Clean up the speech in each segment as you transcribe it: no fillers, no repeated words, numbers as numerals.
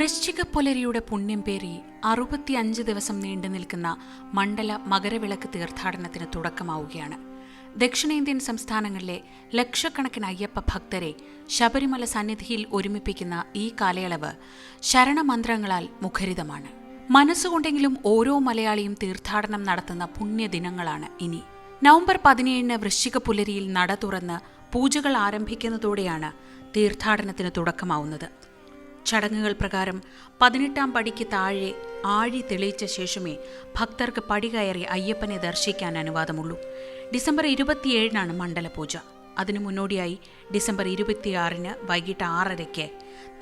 വൃശ്ചിക പുലരിയുടെ പുണ്യം പേറി 65 ദിവസം നീണ്ടു നിൽക്കുന്ന മണ്ഡല മകരവിളക്ക് തീർത്ഥാടനത്തിന് തുടക്കമാവുകയാണ്. ദക്ഷിണേന്ത്യൻ സംസ്ഥാനങ്ങളിലെ ലക്ഷക്കണക്കിന് അയ്യപ്പ ഭക്തരെ ശബരിമല സന്നിധിയിൽ ഒരുമിപ്പിക്കുന്ന ഈ കാലയളവ് ശരണമന്ത്രങ്ങളാൽ മുഖരിതമാണ്. മനസ്സുകൊണ്ടെങ്കിലും ഓരോ മലയാളിയും തീർത്ഥാടനം നടത്തുന്ന പുണ്യദിനങ്ങളാണ് ഇനി. നവംബർ 17 വൃശ്ചിക പുലരിയിൽ നട തുറന്ന് പൂജകൾ ആരംഭിക്കുന്നതോടെയാണ് തീർത്ഥാടനത്തിന് തുടക്കമാവുന്നത്. ചടങ്ങുകൾ പ്രകാരം 18-ാം പടിക്ക് താഴെ ആഴി തെളിയിച്ച ശേഷമേ ഭക്തർക്ക് പടി കയറി അയ്യപ്പനെ ദർശിക്കാൻ അനുവാദമുള്ളൂ. ഡിസംബർ 27 മണ്ഡലപൂജ. അതിനു മുന്നോടിയായി ഡിസംബർ 26 വൈകിട്ട് 6:30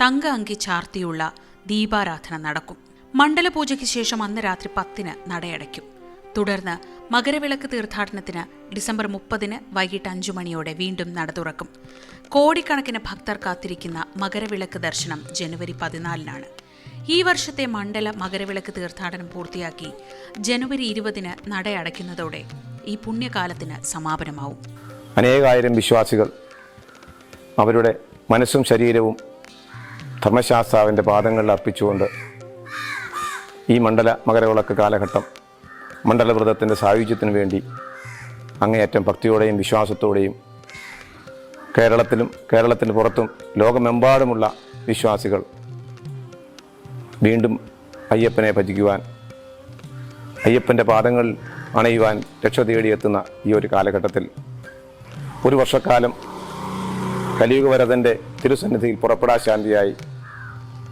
തങ്ക അങ്കി ചാർത്തിയുള്ള ദീപാരാധന നടക്കും. മണ്ഡലപൂജയ്ക്ക് ശേഷം അന്ന് രാത്രി 10 നടയടയ്ക്കും. തുടർന്ന് മകരവിളക്ക് തീർത്ഥാടനത്തിന് ഡിസംബർ 30 വൈകിട്ട് 5 മണിയോടെ വീണ്ടും നട തുറക്കും. കോടിക്കണക്കിന് ഭക്തർ കാത്തിരിക്കുന്ന മകരവിളക്ക് ദർശനം ജനുവരി 14 ഈ വർഷത്തെ മണ്ഡല മകരവിളക്ക് തീർത്ഥാടനം പൂർത്തിയാക്കി ജനുവരി 20 നടയടയ്ക്കുന്നതോടെ ഈ പുണ്യകാലത്തിന് സമാപനമാവും. അനേകായിരം വിശ്വാസികൾ അവരുടെ മനസ്സും ശരീരവും ധർമ്മശാസ്താവിൻ്റെ പാദങ്ങളിൽ അർപ്പിച്ചുകൊണ്ട് ഈ മണ്ഡല മകരവിളക്ക് കാലഘട്ടം മണ്ഡലവ്രതത്തിൻ്റെ സായുജ്യത്തിനു വേണ്ടി അങ്ങേയറ്റം ഭക്തിയോടെയും വിശ്വാസത്തോടെയും കേരളത്തിന് പുറത്തും ലോകമെമ്പാടുമുള്ള വിശ്വാസികൾ വീണ്ടും അയ്യപ്പനെ ഭജിക്കുവാൻ, അയ്യപ്പൻ്റെ പാദങ്ങൾ അണയുവാൻ രക്ഷ തേടിയെത്തുന്ന ഈ ഒരു കാലഘട്ടത്തിൽ ഒരു വർഷക്കാലം കലിയുഗവരതൻ്റെ തിരുസന്നിധിയിൽ പുറപ്പെടാശാന്തിയായി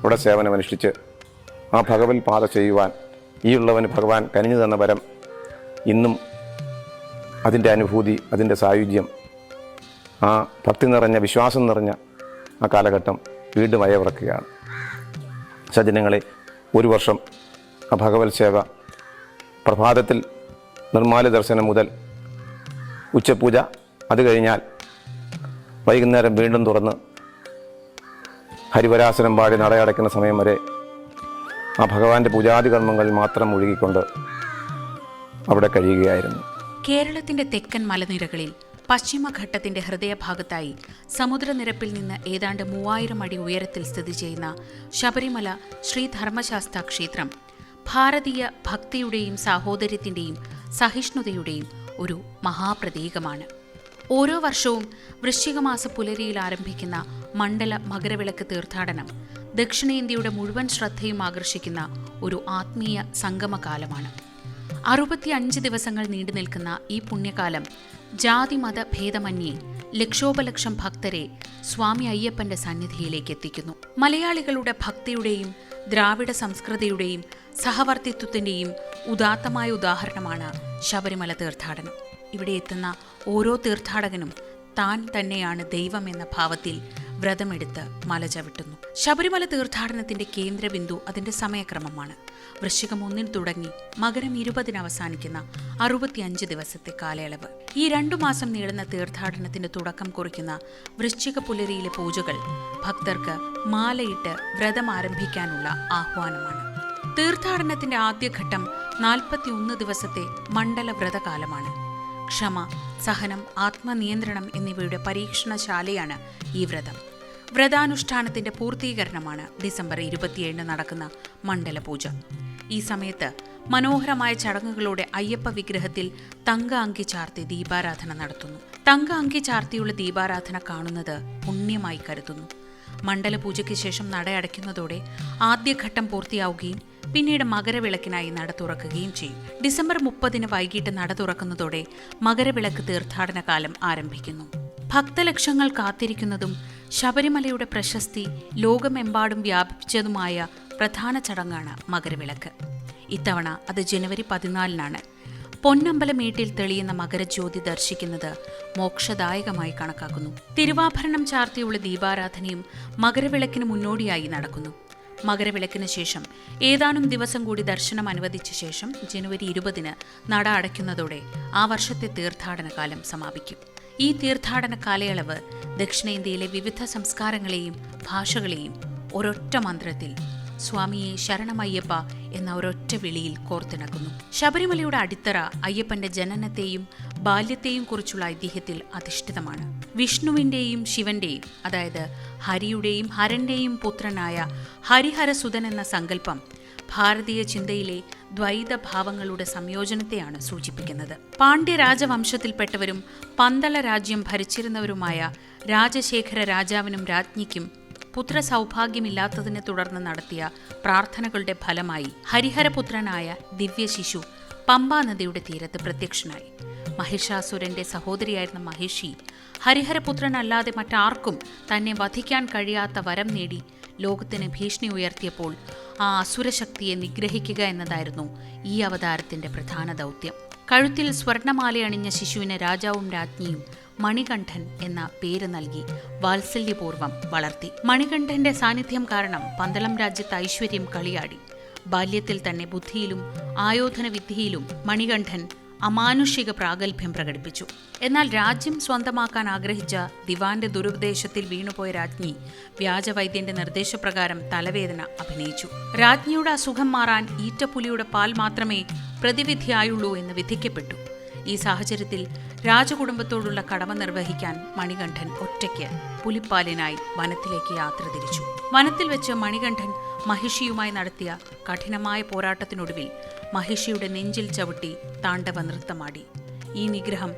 ഇവിടെ സേവനമനുഷ്ഠിച്ച് ആ ഭഗവത് പാത ചെയ്യുവാൻ ഈ ഉള്ളവന് ഭഗവാൻ കനിഞ്ഞു തന്ന വരം ഇന്നും അതിൻ്റെ അനുഭൂതി, അതിൻ്റെ സായുജ്യം, ആ ഭക്തി നിറഞ്ഞ വിശ്വാസം നിറഞ്ഞ ആ കാലഘട്ടം വീണ്ടും അയവിറക്കുകയാണ്. സജ്ജനങ്ങളെ, ഒരു വർഷം ആ ഭഗവത് സേവ പ്രഭാതത്തിൽ നിർമ്മാല്യ ദർശനം മുതൽ ഉച്ചപൂജ, അത് കഴിഞ്ഞാൽ വൈകുന്നേരം വീണ്ടും തുറന്ന് ഹരിവരാസനം പാടി നടയടയ്ക്കുന്ന സമയം വരെ ആ ഭഗവാന്റെ പൂജാതി കർമ്മങ്ങളിൽ മാത്രം മുഴുകിക്കൊണ്ട് അവിടെ കഴിയുകയായിരുന്നു. കേരളത്തിന്റെ തെക്കൻ മലനിരകളിൽ പശ്ചിമഘട്ടത്തിന്റെ ഹൃദയഭാഗത്തായി സമുദ്രനിരപ്പിൽ നിന്ന് ഏതാണ്ട് 3000 അടി ഉയരത്തിൽ സ്ഥിതി ചെയ്യുന്ന ശബരിമല ശ്രീ ധർമ്മശാസ്താ ക്ഷേത്രം ഭാരതീയ ഭക്തിയുടെയും സാഹോദര്യത്തിന്റെയും സഹിഷ്ണുതയുടെയും ഒരു മഹാപ്രതീകമാണ്. ഓരോ വർഷവും വൃശ്ചികമാസ പുലരിയിൽ ആരംഭിക്കുന്ന മണ്ഡല മകരവിളക്ക് തീർത്ഥാടനം ദക്ഷിണേന്ത്യയുടെ മുഴുവൻ ശ്രദ്ധയും ആകർഷിക്കുന്ന ഒരു ആത്മീയ സംഗമകാലമാണ്. 65 ദിവസങ്ങൾ നീണ്ടു നിൽക്കുന്ന ഈ പുണ്യകാലം ജാതിമത ഭേദമന്യേ ലക്ഷോപലക്ഷം ഭക്തരെ സ്വാമി അയ്യപ്പന്റെ സന്നിധിയിലേക്ക് എത്തിക്കുന്നു. മലയാളികളുടെ ഭക്തിയുടെയും ദ്രാവിഡ സംസ്കൃതിയുടെയും സഹവർത്തിത്വത്തിന്റെയും ഉദാത്തമായ ഉദാഹരണമാണ് ശബരിമല തീർത്ഥാടനം. ഇവിടെ എത്തുന്ന ഓരോ തീർത്ഥാടകനും താൻ തന്നെയാണ് ദൈവം എന്ന ഭാവത്തിൽ വ്രതമെടുത്ത് മല ചവിട്ടുന്നു. ശബരിമല തീർത്ഥാടനത്തിന്റെ കേന്ദ്രബിന്ദു അതിന്റെ സമയക്രമമാണ്. വൃശ്ചികം 1 തുടങ്ങി മകരം 20 അവസാനിക്കുന്ന 65 ദിവസത്തെ കാലയളവ്. ഈ 2 മാസം നീളുന്ന തീർത്ഥാടനത്തിന്റെ തുടക്കം കുറിക്കുന്ന വൃശ്ചിക പുലരിയിലെ പൂജകൾ ഭക്തർക്ക് മാലയിട്ട് വ്രതം ആരംഭിക്കാനുള്ള ആഹ്വാനമാണ്. തീർത്ഥാടനത്തിന്റെ ആദ്യഘട്ടം 41 ദിവസത്തെ മണ്ഡല വ്രതകാലമാണ്. ക്ഷമ, സഹനം, ആത്മനിയന്ത്രണം എന്നിവയുടെ പരീക്ഷണശാലയാണ് ഈ വ്രതം. വ്രതാനുഷ്ഠാനത്തിന്റെ പൂർത്തീകരണമാണ് ഡിസംബർ 27 നടക്കുന്ന മണ്ഡലപൂജ. ഈ സമയത്ത് മനോഹരമായ ചടങ്ങുകളോടെ അയ്യപ്പ വിഗ്രഹത്തിൽ തങ്ക അങ്കി ചാർത്തി ദീപാരാധന നടത്തുന്നു. തങ്ക അങ്കി ചാർത്തിയുള്ള ദീപാരാധന കാണുന്നത് പുണ്യമായി കരുതുന്നു. മണ്ഡലപൂജയ്ക്ക് ശേഷം നട അടയ്ക്കുന്നതോടെ ആദ്യഘട്ടം പൂർത്തിയാവുകയും പിന്നീട് മകരവിളക്കിനായി നട തുറക്കുകയും ചെയ്യും. ഡിസംബർ 30 വൈകിട്ട് നട തുറക്കുന്നതോടെ മകരവിളക്ക് തീർത്ഥാടന കാലം ആരംഭിക്കുന്നു. ഭക്തലക്ഷങ്ങൾ കാത്തിരിക്കുന്നതും ശബരിമലയുടെ പ്രശസ്തി ലോകമെമ്പാടും വ്യാപിച്ചതുമായ പ്രധാന ചടങ്ങാണ് മകരവിളക്ക്. ഇത്തവണ അത് ജനുവരി 14 പൊന്നമ്പലമേട്ടിൽ തെളിയുന്ന മകരജ്യോതി ദർശിക്കുന്നത് മോക്ഷദായകമായി കണക്കാക്കുന്നു. തിരുവാഭരണം ചാർത്തിയുള്ള ദീപാരാധനയും മകരവിളക്കിന് മുന്നോടിയായി നടക്കുന്നു. മകരവിളക്കിന് ശേഷം ഏതാനും ദിവസം കൂടി ദർശനം അനുവദിച്ച ശേഷം ജനുവരി 20 നട അടയ്ക്കുന്നതോടെ ആ വർഷത്തെ തീർത്ഥാടന കാലം സമാപിക്കും. ഈ തീർത്ഥാടന കാലയളവ് ദക്ഷിണേന്ത്യയിലെ വിവിധ സംസ്കാരങ്ങളെയും ഭാഷകളെയും ഒരൊറ്റ മന്ത്രത്തിൽ സ്വാമിയെ ശരണമയ്യപ്പ എന്ന ഒരൊറ്റ ഒറ്റ വിളിയിൽ കോർത്തിണക്കുന്നു. ശബരിമലയുടെ അടിത്തറ അയ്യപ്പന്റെ ജനനത്തെയും ബാല്യത്തെയും കുറിച്ചുള്ള ഐതിഹ്യത്തിൽ അധിഷ്ഠിതമാണ്. വിഷ്ണുവിന്റെയും ശിവന്റെയും, അതായത് ഹരിയുടെയും ഹരന്റെയും പുത്രനായ ഹരിഹരസുതൻ എന്ന സങ്കല്പം ഭാരതീയ ചിന്തയിലെ ദ്വൈതഭാവങ്ങളുടെ സംയോജനത്തെയാണ് സൂചിപ്പിക്കുന്നത്. പാണ്ഡ്യ രാജവംശത്തിൽപ്പെട്ടവരും പന്തള രാജ്യം ഭരിച്ചിരുന്നവരുമായ രാജശേഖര രാജാവിനും രാജ്ഞിക്കും പുത്രസൗഭാഗ്യമില്ലാത്തതിനെ തുടർന്ന് നടത്തിയ പ്രാർത്ഥനകളുടെ ഫലമായി ഹരിഹരപുത്രനായ ദിവ്യശിശു പമ്പാ നദിയുടെ തീരത്ത് പ്രത്യക്ഷനായി. മഹിഷാസുരന്റെ സഹോദരിയായിരുന്ന മഹിഷി ഹരിഹരപുത്രനല്ലാതെ മറ്റാർക്കും തന്നെ വധിക്കാൻ കഴിയാത്ത വരം നേടി ലോകത്തിന് ഭീഷണി ഉയർത്തിയപ്പോൾ ആ അസുരശക്തിയെ നിഗ്രഹിക്കുക എന്നതായിരുന്നു ഈ അവതാരത്തിന്റെ പ്രധാന ദൗത്യം. കഴുത്തിൽ സ്വർണമാലയണിഞ്ഞ ശിശുവിന് രാജാവും രാജ്ഞിയും മണികണ്ഠൻ എന്ന പേര് നൽകി വാത്സല്യപൂർവ്വം വളർത്തി. മണികണ്ഠന്റെ സാന്നിധ്യം കാരണം പന്തളം രാജ്യത്ത് ഐശ്വര്യം കളിയാടി. ബാല്യത്തിൽ തന്നെ ബുദ്ധിയിലും ആയോധന വിദ്യയിലും മണികണ്ഠൻ അമാനുഷിക പ്രാഗൽഭ്യം പ്രകടിപ്പിച്ചു. എന്നാൽ രാജ്യം സ്വന്തമാക്കാൻ ആഗ്രഹിച്ച ദിവാന്റെ ദുരുപദേശത്തിൽ വീണുപോയ രാജ്ഞി വ്യാജവൈദ്യന്റെ നിർദ്ദേശപ്രകാരം തലവേദന അഭിനയിച്ചു. രാജ്ഞിയുടെ അസുഖം മാറാൻ ഈറ്റപ്പുലിയുടെ പാൽ മാത്രമേ പ്രതിവിധിയായുള്ളൂ എന്ന് വിധിക്കപ്പെട്ടു. ഈ സാഹചര്യത്തിൽ രാജകുടുംബത്തോടുള്ള കടമ നിർവഹിക്കാൻ മണികണ്ഠൻ ഒറ്റയ്ക്ക് പുലിപ്പാലിനായി വനത്തിലേക്ക് യാത്ര തിരിച്ചു. വനത്തിൽ വെച്ച് മണികണ്ഠൻ മഹിഷിയുമായി നടത്തിയ കഠിനമായ പോരാട്ടത്തിനൊടുവിൽ മഹിഷിയുടെ നെഞ്ചിൽ ചവിട്ടി താണ്ഡവ നൃത്തമാടി. ഈ നിഗ്രഹം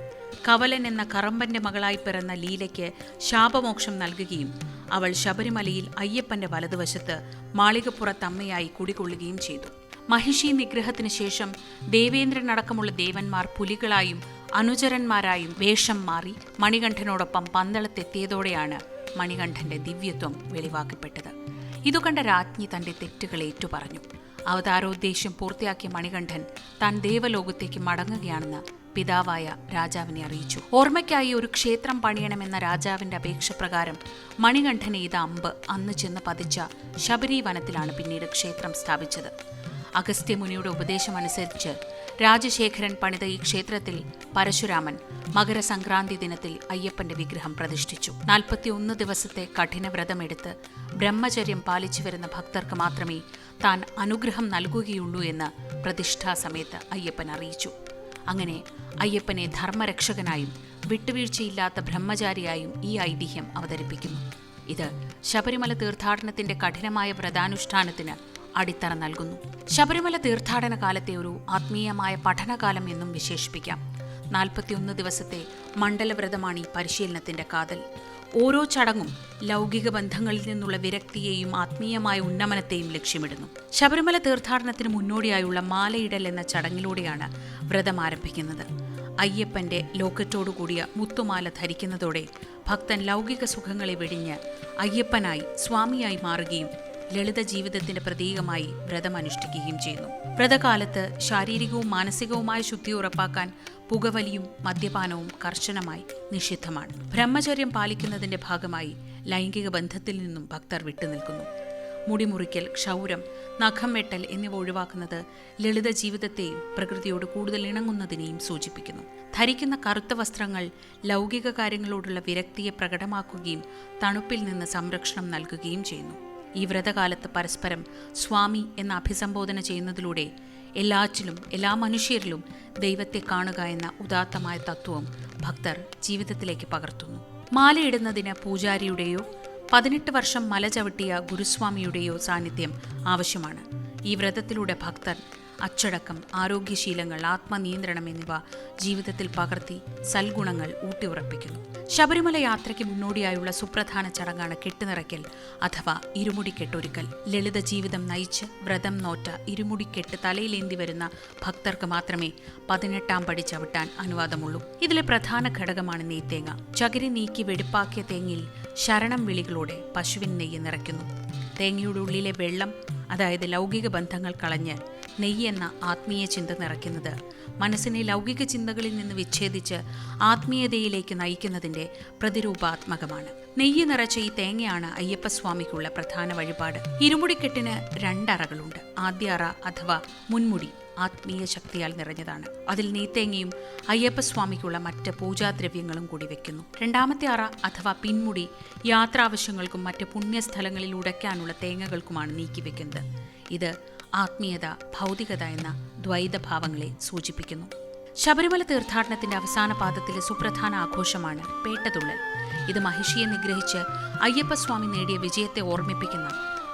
കവലൻ എന്ന കറമ്പന്റെ മകളായി പിറന്ന ലീലയ്ക്ക് ശാപമോക്ഷം നൽകുകയും അവൾ ശബരിമലയിൽ അയ്യപ്പന്റെ വലതുവശത്ത് മാളികപ്പുറത്തമ്മയായി കുടികൊള്ളുകയും ചെയ്തു. മഹിഷി നിഗ്രഹത്തിന് ശേഷം ദേവേന്ദ്രനടക്കമുള്ള ദേവന്മാർ പുലികളായും അനുചരന്മാരായും വേഷം മാറി മണികണ്ഠനോടൊപ്പം പന്തളത്തെത്തിയതോടെയാണ് മണികണ്ഠന്റെ ദിവ്യത്വം വെളിവാക്കപ്പെട്ടത്. ഇതുകണ്ട രാജ്ഞി തന്റെ തെറ്റുകൾ ഏറ്റുപറഞ്ഞു. അവതാരോദ്ദേശ്യം പൂർത്തിയാക്കിയ മണികണ്ഠൻ താൻ ദേവലോകത്തേക്ക് മടങ്ങുകയാണെന്ന് പിതാവായ രാജാവിനെ അറിയിച്ചു. ഓർമ്മയ്ക്കായി ഒരു ക്ഷേത്രം പണിയണമെന്ന രാജാവിന്റെ അപേക്ഷ പ്രകാരം മണികണ്ഠൻ എയ്ത അമ്പ് അന്ന് ചെന്ന് പതിച്ച ശബരി വനത്തിലാണ് പിന്നീട് ക്ഷേത്രം സ്ഥാപിച്ചത്. അഗസ്ത്യമുനിയുടെ ഉപദേശമനുസരിച്ച് രാജശേഖരൻ പണിത ഈ ക്ഷേത്രത്തിൽ പരശുരാമൻ മകരസംക്രാന്തി ദിനത്തിൽ അയ്യപ്പന്റെ വിഗ്രഹം പ്രതിഷ്ഠിച്ചു. 41 ദിവസത്തെ കഠിനവ്രതമെടുത്ത് ബ്രഹ്മചര്യം പാലിച്ചു വരുന്ന ഭക്തർക്ക് മാത്രമേ താൻ അനുഗ്രഹം നൽകുകയുള്ളൂ എന്ന് പ്രതിഷ്ഠാസമയത്ത് അയ്യപ്പൻ അറിയിച്ചു. അങ്ങനെ അയ്യപ്പനെ ധർമ്മരക്ഷകനായും വിട്ടുവീഴ്ചയില്ലാത്ത ബ്രഹ്മചാരിയായും ഈ ഐതിഹ്യം അവതരിപ്പിക്കുന്നു. ഇത് ശബരിമല തീർത്ഥാടനത്തിന്റെ കഠിനമായ വ്രതാനുഷ്ഠാനത്തിന് അടിത്തറ നൽകുന്നു. ശബരിമല തീർത്ഥാടന കാലത്തെ ഒരു ആത്മീയമായ പഠനകാലം എന്നും വിശേഷിപ്പിക്കാം. 41 ദിവസത്തെ മണ്ഡലവ്രതമാണ് ഈ പരിശീലനത്തിന്റെ കാതൽ. ഓരോ ചടങ്ങും ലൗകിക ബന്ധങ്ങളിൽ നിന്നുള്ള വിരക്തിയെയും ആത്മീയമായ ഉന്നമനത്തെയും ലക്ഷ്യമിടുന്നു. ശബരിമല തീർത്ഥാടനത്തിന് മുന്നോടിയായുള്ള മാലയിടൽ എന്ന ചടങ്ങിലൂടെയാണ് വ്രതം ആരംഭിക്കുന്നത്. അയ്യപ്പന്റെ ലോക്കറ്റോടുകൂടിയ മുത്തുമാല ധരിക്കുന്നതോടെ ഭക്തൻ ലൗകിക സുഖങ്ങളെ വെടിഞ്ഞ് അയ്യപ്പനായി സ്വാമിയായി മാറുകയും ലളിത ജീവിതത്തിന്റെ പ്രതീകമായി വ്രതം അനുഷ്ഠിക്കുകയും ചെയ്യുന്നു. വ്രതകാലത്ത് ശാരീരികവും മാനസികവുമായ ശുദ്ധി ഉറപ്പാക്കാൻ പുകവലിയും മദ്യപാനവും കർശനമായി നിഷിദ്ധമാണ്. ബ്രഹ്മചര്യം പാലിക്കുന്നതിന്റെ ഭാഗമായി ലൈംഗിക ബന്ധത്തിൽ നിന്നും ഭക്തർ വിട്ടുനിൽക്കുന്നു. മുടിമുറിക്കൽ, ക്ഷൗരം, നഖം വെട്ടൽ എന്നിവ ഒഴിവാക്കുന്നത് ലളിത ജീവിതത്തെയും പ്രകൃതിയോട് കൂടുതൽ ഇണങ്ങുന്നതിനെയും സൂചിപ്പിക്കുന്നു. ധരിക്കുന്ന കറുത്ത വസ്ത്രങ്ങൾ ലൗകിക കാര്യങ്ങളോടുള്ള വിരക്തിയെ പ്രകടമാക്കുകയും തണുപ്പിൽ നിന്ന് സംരക്ഷണം നൽകുകയും ചെയ്യുന്നു. ഈ വ്രതകാലത്ത് പരസ്പരം സ്വാമി എന്ന അഭിസംബോധന ചെയ്യുന്നതിലൂടെ എല്ലാറ്റിലും എല്ലാ മനുഷ്യരിലും ദൈവത്തെ കാണുക എന്ന ഉദാത്തമായ തത്വവും ഭക്തർ ജീവിതത്തിലേക്ക് പകർത്തുന്നു. മാലയിടുന്നതിന് പൂജാരിയുടെയോ 18 വർഷം മല ചവിട്ടിയ ഗുരുസ്വാമിയുടെയോ സാന്നിധ്യം ആവശ്യമാണ്. ഈ വ്രതത്തിലൂടെ ഭക്തർ അച്ചടക്കം, ആരോഗ്യശീലങ്ങൾ, ആത്മനിയന്ത്രണം എന്നിവ ജീവിതത്തിൽ പകർത്തി സൽഗുണങ്ങൾ ഊട്ടിയുറപ്പിക്കുന്നു. ശബരിമല യാത്രയ്ക്ക് മുന്നോടിയായുള്ള സുപ്രധാന ചടങ്ങാണ് കെട്ടുനിറയ്ക്കൽ അഥവാ ഇരുമുടിക്കെട്ടൊരുക്കൽ. ലളിത ജീവിതം നയിച്ച് വ്രതം നോറ്റ ഇരുമുടിക്കെട്ട് തലയിലേന്തി വരുന്ന ഭക്തർക്ക് മാത്രമേ 18ാം പടി ചവിട്ടാൻ അനുവാദമുള്ളൂ. ഇതിലെ പ്രധാന ഘടകമാണ് നെയ്ത്തേങ്ങ. ചകിരി നീക്കി വെടിപ്പാക്കിയ തേങ്ങയിൽ ശരണം വിളികളോടെ പശുവിൻ നെയ്യ് നിറയ്ക്കുന്നു. തേങ്ങയുടെ ഉള്ളിലെ വെള്ളം, അതായത് ലൗകിക ബന്ധങ്ങൾ കളഞ്ഞ് നെയ്യ് എന്ന ആത്മീയ ചിന്ത നിറയ്ക്കുന്നത് മനസ്സിനെ ലൗകിക ചിന്തകളിൽ നിന്ന് വിച്ഛേദിച്ച് ആത്മീയതയിലേക്ക് നയിക്കുന്നതിൻ്റെ പ്രതിരൂപാത്മകമാണ്. നെയ്യ് നിറച്ച ഈ തേങ്ങയാണ് അയ്യപ്പസ്വാമിക്കുള്ള പ്രധാന വഴിപാട്. ഇരുമുടിക്കെട്ടിന് 2 അറകളുണ്ട്. ആദ്യ അറ അഥവാ മുൻമുടി ആത്മീയ ശക്തിയാൽ നിറഞ്ഞതാണ്. അതിൽ നെയ്ത്തേങ്ങയും അയ്യപ്പസ്വാമിക്കുള്ള മറ്റ് പൂജാദ്രവ്യങ്ങളും കൂടി വെക്കുന്നു. രണ്ടാമത്തെ അറ അഥവാ പിൻമുടി യാത്രാവശ്യങ്ങൾക്കും മറ്റ് പുണ്യസ്ഥലങ്ങളിൽ ഉടയ്ക്കാനുള്ള തേങ്ങകൾക്കുമാണ് നീക്കിവെക്കുന്നത്. ഇത് ആത്മീയത, ഭൗതികത എന്ന ദ്വൈതഭാവങ്ങളെ സൂചിപ്പിക്കുന്നു. ശബരിമല തീർത്ഥാടനത്തിന്റെ അവസാന പാദത്തിലെ സുപ്രധാന ആഘോഷമാണ് പേട്ടതുള്ളൽ. ഇത് മഹിഷിയെ നിഗ്രഹിച്ച് അയ്യപ്പസ്വാമി നേടിയ വിജയത്തെ ഓർമ്മിപ്പിക്കുന്ന,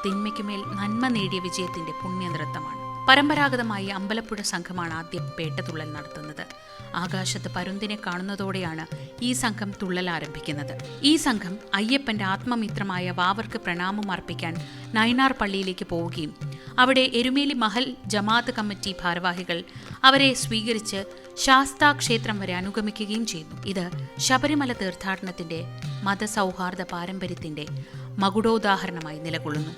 തിന്മയ്ക്കുമേൽ നന്മ നേടിയ വിജയത്തിന്റെ പുണ്യനൃത്തമാണ്. പരമ്പരാഗതമായി അമ്പലപ്പുഴ സംഘമാണ് ആദ്യം പേട്ടതുള്ളൽ നടത്തുന്നത്. ആകാശത്ത് പരുന്തിനെ കാണുന്നതോടെയാണ് ഈ സംഘം തുള്ളൽ ആരംഭിക്കുന്നത്. ഈ സംഘം അയ്യപ്പന്റെ ആത്മമിത്രമായ വാവർക്ക് പ്രണാമം അർപ്പിക്കാൻ നൈനാർ പള്ളിയിലേക്ക് പോവുകയും അവിടെ എരുമേലി മഹൽ ജമാഅത്ത് കമ്മിറ്റി ഭാരവാഹികൾ അവരെ സ്വീകരിച്ച് ശാസ്താ ക്ഷേത്രം വരെ അനുഗമിക്കുകയും ചെയ്യുന്നു. ഇത് ശബരിമല തീർത്ഥാടനത്തിന്റെ മതസൗഹാർദ്ദ പാരമ്പര്യത്തിന്റെ മകുടോദാഹരണമായി നിലകൊള്ളുന്നു.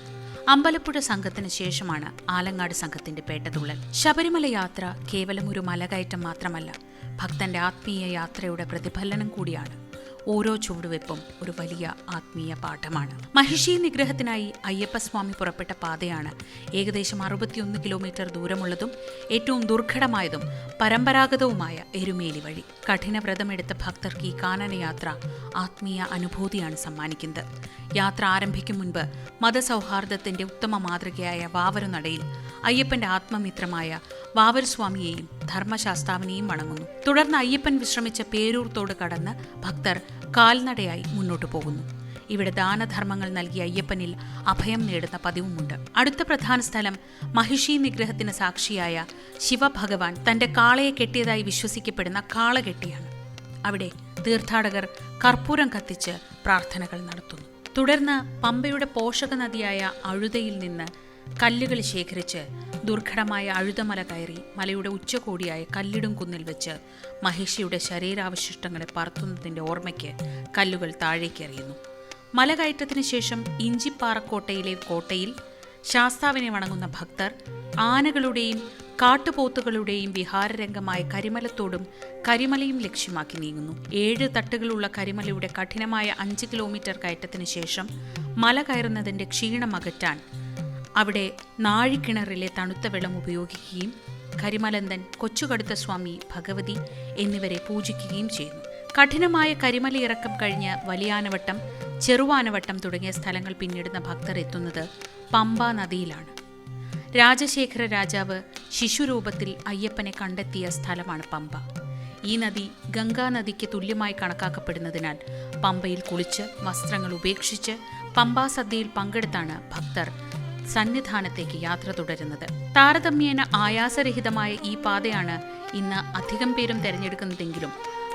അമ്പലപ്പുഴ സംഘത്തിന് ശേഷമാണ് ആലങ്ങാട് സംഘത്തിന്റെ പേട്ടതുള്ളൽ. ശബരിമല യാത്ര കേവലം ഒരു മലകയറ്റം മാത്രമല്ല, ഭക്തന്റെ ആത്മീയ യാത്രയുടെ പ്രതിഫലനം കൂടിയാണ്. ഓരോ ചുവടുവെപ്പും ഒരു വലിയ ആത്മീയ പാഠമാണ്. മഹിഷി നിഗ്രഹത്തിനായി അയ്യപ്പസ്വാമി പുറപ്പെട്ട പാതയാണ് ഏകദേശം 61 കിലോമീറ്റർ ദൂരമുള്ളതും ഏറ്റവും ദുർഘടമായതും പരമ്പരാഗതവുമായ എരുമേലി വഴി. കഠിന വ്രതമെടുത്ത ഭക്തർക്ക് ഈ കാനനയാത്ര ആത്മീയ അനുഭൂതിയാണ് സമ്മാനിക്കുന്നത്. യാത്ര ആരംഭിക്കും മുൻപ് മതസൗഹാർദ്ദത്തിന്റെ ഉത്തമ മാതൃകയായ വാവരുനടയിൽ അയ്യപ്പന്റെ ആത്മമിത്രമായ വാവരുസ്വാമിയെയും ധർമ്മശാസ്താവിനെയും വണങ്ങുന്നു. തുടർന്ന് അയ്യപ്പൻ വിശ്രമിച്ച പേരൂർ തോട് കടന്ന് ഭക്തർ കാൽനടയായി മുന്നോട്ടു പോകുന്നു. ഇവിടെ ദാനധർമ്മങ്ങൾ നൽകിയ അയ്യപ്പനിൽ അഭയം നേടുന്ന പതിവുമുണ്ട്. അടുത്ത പ്രധാന സ്ഥലം മഹിഷി നിഗ്രഹത്തിന് സാക്ഷിയായ ശിവഭഗവാൻ തന്റെ കാളയെ കെട്ടിയതായി വിശ്വസിക്കപ്പെടുന്ന കാളകെട്ടിയാണ്. അവിടെ തീർത്ഥാടകർ കർപ്പൂരം കത്തിച്ച് പ്രാർത്ഥനകൾ നടത്തുന്നു. തുടർന്ന് പമ്പയുടെ പോഷക നദിയായ അഴുതയിൽ നിന്ന് കല്ലുകൾ ശേഖരിച്ച് ദുർഘടമായ അഴുതമല കയറി മലയുടെ ഉച്ചകോടിയായ കല്ലിടും കുന്നിൽ വെച്ച് മഹിഷിയുടെ ശരീരാവശിഷ്ടങ്ങളെ പറത്തുന്നതിന്റെ ഓർമ്മയ്ക്ക് കല്ലുകൾ താഴേക്ക് എറിയുന്നു. മലകയറ്റത്തിന് ശേഷം ഇഞ്ചിപ്പാറക്കോട്ടയിലെ കോട്ടയിൽ ശാസ്താവിനെ വണങ്ങുന്ന ഭക്തർ ആനകളുടെയും കാട്ടുപോത്തുകളുടെയും വിഹാരരംഗമായ കരിമലത്തോടും കരിമലയും ലക്ഷ്യമാക്കി നീങ്ങുന്നു. 7 തട്ടുകളുള്ള കരിമലയുടെ കഠിനമായ 5 കിലോമീറ്റർ കയറ്റത്തിന് ശേഷം മല കയറുന്നതിന്റെ ക്ഷീണം അകറ്റാൻ അവിടെ നാഴിക്കിണറിലെ തണുത്ത വെള്ളം ഉപയോഗിക്കുകയും കരിമലന്തൻ, കൊച്ചുകടുത്ത സ്വാമി, ഭഗവതി എന്നിവരെ പൂജിക്കുകയും ചെയ്യുന്നു. കഠിനമായ കരിമലയിറക്കം കഴിഞ്ഞ് വലിയാനവട്ടം, ചെറുവാനവട്ടം തുടങ്ങിയ സ്ഥലങ്ങൾ പിന്നിടുന്ന ഭക്തർ എത്തുന്നത് പമ്പാ നദിയിലാണ്. രാജശേഖര രാജാവ് ശിശുരൂപത്തിൽ അയ്യപ്പനെ കണ്ടെത്തിയ സ്ഥലമാണ് പമ്പ. ഈ നദി ഗംഗാനദിക്ക് തുല്യമായി കണക്കാക്കപ്പെടുന്നതിനാൽ പമ്പയിൽ കുളിച്ച് വസ്ത്രങ്ങൾ ഉപേക്ഷിച്ച് പമ്പാ സദ്യയിൽ പങ്കെടുത്താണ് ഭക്തർ സന്നിധാനത്തേക്ക് യാത്ര തുടരുന്നത്. താരതമ്യേന ആയാസരഹിതമായ ഈ പാതയാണ് ഇന്ന് അധികം പേരും തിരഞ്ഞെടുക്കുന്നതെങ്കിലും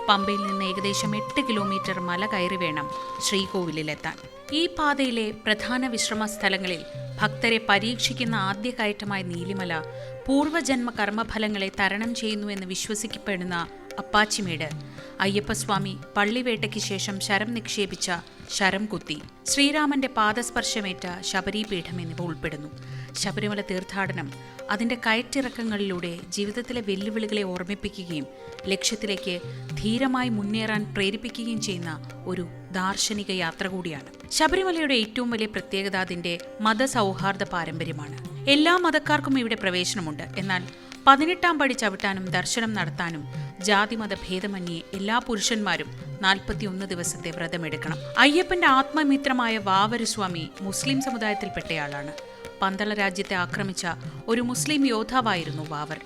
പമ്പയിൽ നിന്ന് ഏകദേശം 8 കിലോമീറ്റർ മല കയറി വേണം ശ്രീകോവിലെത്താൻ. ഈ പാതയിലെ പ്രധാന വിശ്രമ സ്ഥലങ്ങളിൽ ഭക്തരെ പരീക്ഷിക്കുന്ന ആദ്യ കയറ്റമായ നീലിമല പൂർവ്വജന്മ കർമ്മഫലങ്ങളെ തരണം ചെയ്യുന്നുവെന്ന് വിശ്വസിക്കപ്പെടുന്ന അപ്പാച്ചിമേട്, അയ്യപ്പസ്വാമി പള്ളിവേട്ടയ്ക്ക് ശേഷം ശരം നിക്ഷേപിച്ച ശരം കുത്തി, ശ്രീരാമന്റെ പാദസ്പർശമേറ്റ ശബരീപീഠം എന്നിവ ഉൾപ്പെടുന്നു. ശബരിമല തീർത്ഥാടനം അതിന്റെ കയറ്റിറക്കങ്ങളിലൂടെ ജീവിതത്തിലെ വെല്ലുവിളികളെ ഓർമ്മിപ്പിക്കുകയും ലക്ഷ്യത്തിലേക്ക് ധീരമായി മുന്നേറാൻ പ്രേരിപ്പിക്കുകയും ചെയ്യുന്ന ഒരു ദാർശനിക യാത്ര കൂടിയാണ്. ശബരിമലയുടെ ഏറ്റവും വലിയ പ്രത്യേകത അതിന്റെ മതസൗഹാർദ്ദ പാരമ്പര്യമാണ്. എല്ലാ മതക്കാർക്കും ഇവിടെ പ്രവേശനമുണ്ട്. എന്നാൽ 18ാം പടി ചവിട്ടാനും ദർശനം നടത്താനും ജാതിമത ഭേദമന്യേ എല്ലാ പുരുഷന്മാരും 41 ദിവസത്തെ വ്രതമെടുക്കണം. അയ്യപ്പന്റെ ആത്മമിത്രമായ വാവരുസ്വാമി മുസ്ലിം സമുദായത്തിൽപ്പെട്ടയാളാണ്. പന്തള രാജ്യത്തെ ആക്രമിച്ച ഒരു മുസ്ലിം യോദ്ധാവായിരുന്നു വാവർ.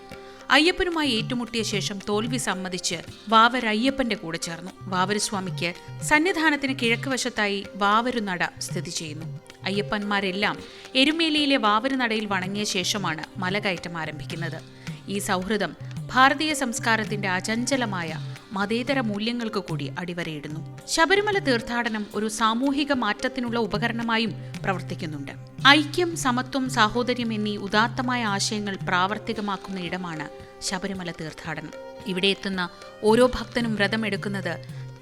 അയ്യപ്പനുമായി ഏറ്റുമുട്ടിയ ശേഷം തോൽവി സമ്മതിച്ച് വാവർ അയ്യപ്പന്റെ കൂടെ ചേർന്നു. വാവരുസ്വാമിക്ക് സന്നിധാനത്തിന് കിഴക്ക് വശത്തായി വാവരുനട സ്ഥിതി ചെയ്യുന്നു. അയ്യപ്പന്മാരെല്ലാം എരുമേലിയിലെ വാവരുനടയിൽ വണങ്ങിയ ശേഷമാണ് മലകയറ്റം ആരംഭിക്കുന്നത്. ഈ സൗഹൃദം ഭാരതീയ സംസ്കാരത്തിന്റെ അചഞ്ചലമായ മതേതര മൂല്യങ്ങൾക്ക് കൂടി അടിവരയിടുന്നു. ശബരിമല തീർത്ഥാടനം ഒരു സാമൂഹിക മാറ്റത്തിനുള്ള ഉപകരണമായും പ്രവർത്തിക്കുന്നുണ്ട്. ഐക്യം, സമത്വം, സാഹോദര്യം എന്നീ ഉദാത്തമായ ആശയങ്ങൾ പ്രാവർത്തികമാക്കുന്ന ഇടമാണ് ശബരിമല തീർത്ഥാടനം. ഇവിടെ എത്തുന്ന ഓരോ ഭക്തനും വ്രതമെടുക്കുന്നത്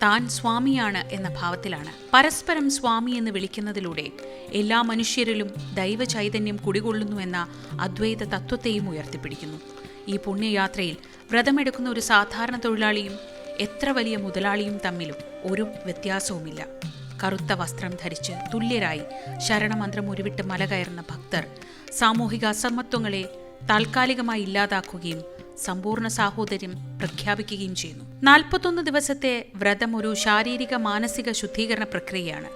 താൻ സ്വാമിയാണ് എന്ന ഭാവത്തിലാണ്. പരസ്പരം സ്വാമി എന്ന് വിളിക്കുന്നതിലൂടെ എല്ലാ മനുഷ്യരിലും ദൈവചൈതന്യം കുടികൊള്ളുന്നു എന്ന അദ്വൈത തത്വത്തെയും ഉയർത്തിപ്പിടിക്കുന്നു. ഈ പുണ്യയാത്രയിൽ വ്രതമെടുക്കുന്ന ഒരു സാധാരണ തൊഴിലാളിയും എത്ര വലിയ മുതലാളിയും തമ്മിലും ഒരു വ്യത്യാസവുമില്ല. കറുത്ത വസ്ത്രം ധരിച്ച് തുല്യരായി ശരണമന്ത്രം ഉരുവിട്ട് മല കയറുന്ന ഭക്തർ സാമൂഹിക അസമത്വങ്ങളെ താൽക്കാലികമായി ഇല്ലാതാക്കുകയും സമ്പൂർണ്ണ സാഹോദര്യം പ്രഖ്യാപിക്കുകയും ചെയ്യുന്നു. 41 ദിവസത്തെ വ്രതം ഒരു ശാരീരിക മാനസിക ശുദ്ധീകരണ പ്രക്രിയയാണ്.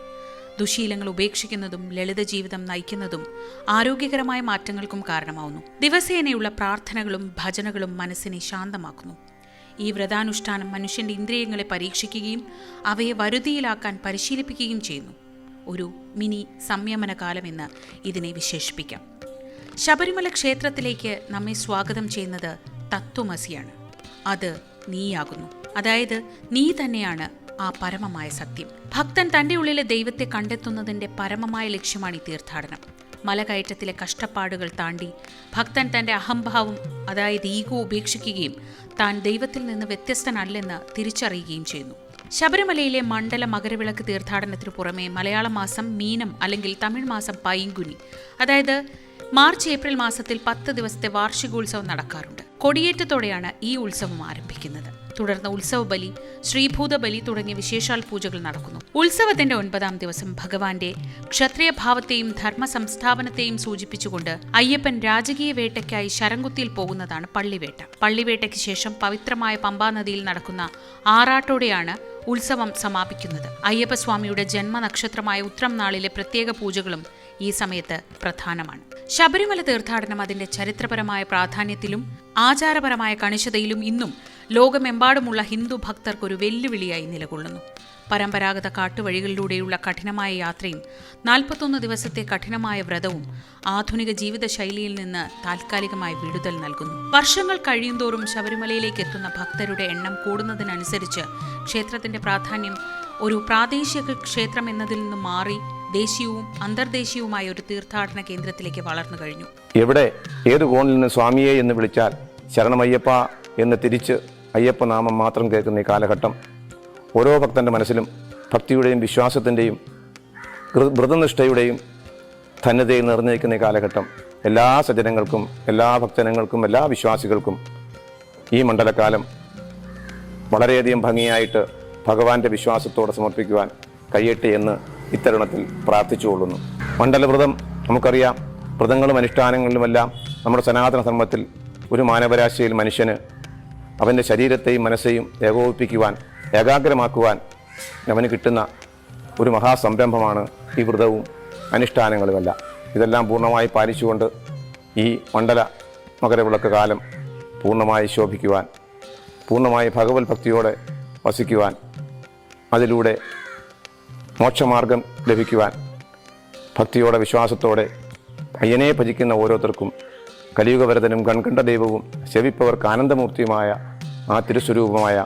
ദുശീലങ്ങൾ ഉപേക്ഷിക്കുന്നതും ലളിത ജീവിതം നയിക്കുന്നതും ആരോഗ്യകരമായ മാറ്റങ്ങൾക്കും കാരണമാവുന്നു. ദിവസേനയുള്ള പ്രാർത്ഥനകളും ഭജനകളും മനസ്സിനെ ശാന്തമാക്കുന്നു. ഈ വ്രതാനുഷ്ഠാനം മനുഷ്യന്റെ ഇന്ദ്രിയങ്ങളെ പരീക്ഷിക്കുകയും അവയെ വരുതിയിലാക്കാൻ പരിശീലിപ്പിക്കുകയും ചെയ്യുന്നു. ഒരു മിനി സംയമന കാലമെന്ന് ഇതിനെ വിശേഷിപ്പിക്കാം. ശബരിമല ക്ഷേത്രത്തിലേക്ക് നമ്മെ സ്വാഗതം ചെയ്യുന്നത് തത്വമസിയാണ്. അത് നീയാകുന്നു. അതായത് നീ തന്നെയാണ് ആ പരമമായ സത്യം. ഭക്തൻ തൻ്റെ ഉള്ളിലെ ദൈവത്തെ കണ്ടെത്തുന്നതിൻ്റെ പരമമായ ലക്ഷ്യമാണ് ഈ തീർത്ഥാടനം. മലകയറ്റത്തിലെ കഷ്ടപ്പാടുകൾ താണ്ടി ഭക്തൻ തൻ്റെ അഹംഭാവം, അതായത് ഈഗോ ഉപേക്ഷിക്കുകയും താൻ ദൈവത്തിൽ നിന്ന് വ്യത്യസ്തനല്ലെന്ന് തിരിച്ചറിയുകയും ചെയ്യുന്നു. ശബരിമലയിലെ മണ്ഡല മകരവിളക്ക് തീർത്ഥാടനത്തിനു പുറമെ മലയാള മാസം മീനം അല്ലെങ്കിൽ തമിഴ് മാസം പൈങ്കുനി, അതായത് മാർച്ച് ഏപ്രിൽ മാസത്തിൽ 10 ദിവസത്തെ വാർഷികോത്സവം നടക്കാറുണ്ട്. കൊടിയേറ്റത്തോടെയാണ് ഈ ഉത്സവം ആരംഭിക്കുന്നത്. തുടർന്ന് ഉത്സവബലി, ശ്രീഭൂതബലി തുടങ്ങിയ വിശേഷാൽ പൂജകൾ നടക്കുന്നു. ഉത്സവത്തിന്റെ 9ാം ദിവസം ഭഗവാന്റെ ക്ഷത്രിയഭാവത്തെയും ധർമ്മ സംസ്ഥാപനത്തെയും സൂചിപ്പിച്ചുകൊണ്ട് അയ്യപ്പൻ രാജകീയ വേട്ടയ്ക്കായി ശരംകുത്തിയിൽ പോകുന്നതാണ് പള്ളിവേട്ട. പള്ളിവേട്ടയ്ക്ക് ശേഷം പവിത്രമായ പമ്പാനദിയിൽ നടക്കുന്ന ആറാട്ടോടെയാണ് ഉത്സവം സമാപിക്കുന്നത്. അയ്യപ്പസ്വാമിയുടെ ജന്മനക്ഷത്രമായ ഉത്രം നാളിലെ പ്രത്യേക പൂജകളും ഈ സമയത്ത് പ്രധാനമാണ്. ശബരിമല തീർത്ഥാടനം അതിന്റെ ചരിത്രപരമായ പ്രാധാന്യത്തിലും ആചാരപരമായ കണിശതയിലും ഇന്നും ലോകമെമ്പാടുമുള്ള ഹിന്ദു ഭക്തർക്കൊരു വെല്ലുവിളിയായി നിലകൊള്ളുന്നു. പരമ്പരാഗത കാട്ടുവഴികളിലൂടെയുള്ള കഠിനമായ യാത്രയും 41 ദിവസത്തെ കഠിനമായ വ്രതവും ആധുനിക ജീവിതശൈലിയിൽ നിന്ന് താൽക്കാലികമായ വിടുതൽ നൽകുന്നു. വർഷങ്ങൾ കഴിയുന്തോറും ശബരിമലയിലേക്ക് എത്തുന്ന ഭക്തരുടെ എണ്ണം കൂടുന്നതിനനുസരിച്ച് ക്ഷേത്രത്തിന്റെ പ്രാധാന്യം ഒരു പ്രാദേശിക ക്ഷേത്രം എന്നതിൽ നിന്ന് മാറി ദേശീയവും അന്തർദേശീയവുമായ ഒരു തീർത്ഥാടന കേന്ദ്രത്തിലേക്ക് വളർന്നു കഴിഞ്ഞു. എവിടെ ഏത് കോണിൽ നിന്ന് സ്വാമിയെ എന്ന് വിളിച്ചാൽ ശരണമയ്യപ്പ എന്ന് തിരിച്ച് അയ്യപ്പനാമം മാത്രം കേൾക്കുന്ന ഈ കാലഘട്ടം ഓരോ ഭക്തൻ്റെ മനസ്സിലും ഭക്തിയുടെയും വിശ്വാസത്തിൻ്റെയും വ്രതനിഷ്ഠയുടെയും ധന്യതയിൽ നിറഞ്ഞിരിക്കുന്ന ഈ കാലഘട്ടം എല്ലാ സജ്ജനങ്ങൾക്കും, എല്ലാ ഭക്തജനങ്ങൾക്കും, എല്ലാ വിശ്വാസികൾക്കും ഈ മണ്ഡലകാലം വളരെയധികം ഭംഗിയായിട്ട് ഭഗവാന്റെ വിശ്വാസത്തോടെ സമർപ്പിക്കുവാൻ കഴിയട്ടെ എന്ന് ഇത്തരുണത്തിൽ പ്രാർത്ഥിച്ചുകൊള്ളുന്നു. മണ്ഡലവ്രതം നമുക്കറിയാം, വ്രതങ്ങളും അനുഷ്ഠാനങ്ങളിലുമെല്ലാം നമ്മുടെ സനാതന ധർമ്മത്തിൽ ഒരു മാനവരാശിയിൽ മനുഷ്യന് അവൻ്റെ ശരീരത്തെയും മനസ്സെയും ഏകോപിപ്പിക്കുവാൻ, ഏകാഗ്രമാക്കുവാൻ അവന് കിട്ടുന്ന ഒരു മഹാസംരംഭമാണ് ഈ വ്രതവും അനുഷ്ഠാനങ്ങളുമെല്ലാം. ഇതെല്ലാം പൂർണ്ണമായി പാലിച്ചുകൊണ്ട് ഈ മണ്ഡല മകരവിളക്ക് കാലം പൂർണ്ണമായി ശോഭിക്കുവാൻ, പൂർണ്ണമായി ഭഗവത് ഭക്തിയോടെ വസിക്കുവാൻ, അതിലൂടെ മോക്ഷമാർഗം ലഭിക്കുവാൻ ഭക്തിയോടെ വിശ്വാസത്തോടെ അയ്യനെ ഭജിക്കുന്ന ഓരോരുത്തർക്കും കലിയുഗവരതനും ഗൺകണ്ഠ ദൈവവും ശവിപ്പവർക്ക് ആനന്ദമൂർത്തിയുമായ ആ തിരുസ്വരൂപമായ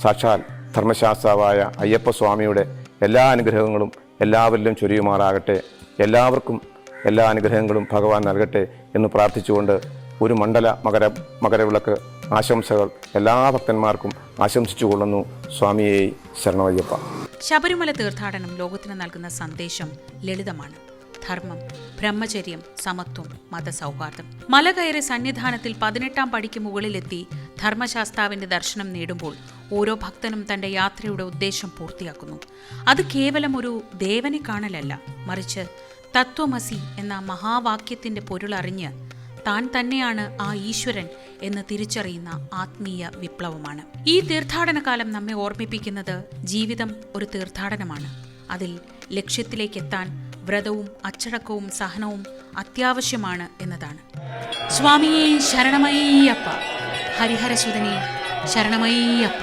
സാക്ഷാൽ ധർമ്മശാസ്താവായ അയ്യപ്പസ്വാമിയുടെ എല്ലാ അനുഗ്രഹങ്ങളും എല്ലാവരിലും ചൊരിയുമാറാകട്ടെ. എല്ലാവർക്കും എല്ലാ അനുഗ്രഹങ്ങളും ഭഗവാൻ നൽകട്ടെ എന്ന് പ്രാർത്ഥിച്ചുകൊണ്ട് ഒരു മണ്ഡല മകരവിളക്ക് ആശംസകൾ എല്ലാ ഭക്തന്മാർക്കും ആശംസിച്ചുകൊള്ളുന്നു. സ്വാമിയെ ശരണമയ്യപ്പ. ശബരിമല തീർത്ഥാടനം ലോകത്തിന് നൽകുന്ന സന്ദേശം ലളിതമാണ്. ധർമ്മം, ബ്രഹ്മചര്യം, സമത്വം, മതസൗഹാർദ്ദം. മല കയറി സന്നിധാനത്തിൽ 18ാം പടിക്ക് മുകളിലെത്തി ധർമ്മശാസ്താവിന്റെ ദർശനം നേടുമ്പോൾ ഓരോ ഭക്തനും തന്റെ യാത്രയുടെ ഉദ്ദേശം പൂർത്തിയാക്കുന്നു. അത് കേവലം ഒരു ദേവനെ കാണലല്ല, മറിച്ച് തത്വമസി എന്ന മഹാവാക്യത്തിന്റെ പൊരുളറിഞ്ഞ് താൻ തന്നെയാണ് ആ ഈശ്വരൻ എന്ന് തിരിച്ചറിയുന്ന ആത്മീയ വിപ്ലവമാണ്. ഈ തീർത്ഥാടനകാലം നമ്മെ ഓർമ്മിപ്പിക്കുന്നത് ജീവിതം ഒരു തീർത്ഥാടനമാണ്. അതിൽ ലക്ഷ്യത്തിലേക്കെത്താൻ വ്രതവും അച്ചടക്കവും സഹനവും അത്യാവശ്യമാണ് എന്നതാണ്. സ്വാമിയേ ശരണമയ്യപ്പ, ഹരിഹരസുതനേ ശരണമയ്യപ്പ.